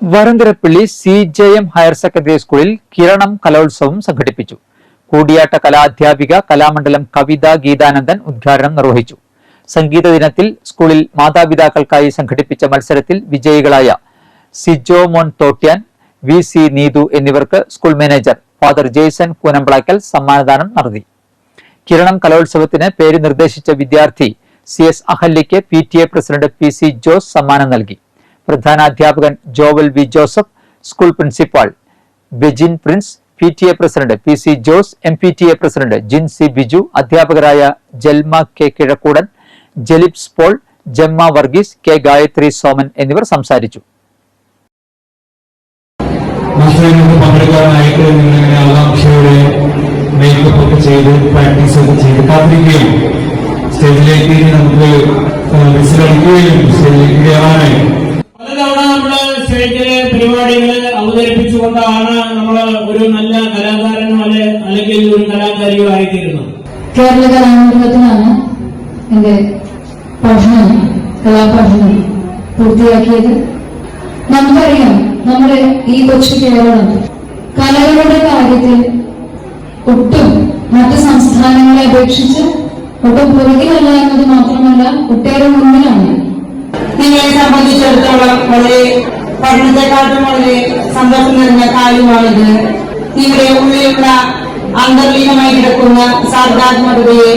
Varantharappilly CJM higher secondary സ്കൂളിൽ കിരണം കലോത്സവം സംഘടിപ്പിച്ചു. കൂടിയാട്ട കലാധ്യാപിക കലാമണ്ഡലം കവിത ഗീതാനന്ദൻ ഉദ്ഘാടനം നിർവഹിച്ചു. സംഗീത ദിനത്തിൽ സ്കൂളിൽ മാതാപിതാക്കൾക്കായി സംഘടിപ്പിച്ച മത്സരത്തിൽ വിജയികളായ സിജോ മോൻ തോട്ട്യാൻ, VC നീതു എന്നിവർക്ക് school manager father Jaison Koonamplackal സമ്മാനദാനം നടത്തി. കിരണം കലോത്സവത്തിന് പേര് നിർദ്ദേശിച്ച വിദ്യാർത്ഥി CS അഹല്യയ്ക്ക് PTA പ്രസിഡന്റ് PC ജോസ് സമ്മാനം നൽകി. പ്രധാനാധ്യാപകൻ Jovel V Joseph, school principal Bejin Prince, PTA president PC Jose, MPTA president Jincy Biju, അധ്യാപകരായ ജൽമ K കിഴക്കൂടൻ, ജലിപ്സ് പോൾ, ജമ്മ വർഗീസ്, K ഗായത്രി സോമൻ എന്നിവർ സംസാരിച്ചു. സ്റ്റേജിലേക്ക് നമുക്ക് വിസിലടിക്കുകയും സ്റ്റേജിലേക്ക് കയറാനായി പലതവണ നമ്മള് സ്റ്റേജിലെ പരിപാടികൾ അവതരിപ്പിച്ചുകൊണ്ടാണ് നമ്മൾ ഒരു നല്ല കലാകാരനോ അല്ലെങ്കിൽ ഒരു കലാകാരിയോ ആയിത്തീരുന്നത്. കേരള കലാമണ്ഡലത്തിലാണ് എന്റെ കലാപഠനം പൂർത്തിയാക്കിയത്. നമുക്കറിയാം, നമ്മുടെ ഈ കൊച്ചു കേരളം കലകളുടെ കാര്യത്തിൽ ഒട്ടും മറ്റ് സംസ്ഥാനങ്ങളെ അപേക്ഷിച്ച് ഒട്ടും പുറകിലല്ല എന്നത് മാത്രമല്ല, ഒട്ടേറെ മുന്നിലാണ്. നിങ്ങളെ സംബന്ധിച്ചിടത്തോളം വളരെ പഠനത്തെക്കാട്ടും വളരെ സന്തോഷം നിറഞ്ഞ കാര്യമാണിത്. നിങ്ങളുടെ ഉള്ളിലുള്ള അന്തർലീനമായി കിടക്കുന്ന സർഗാത്മകതയെ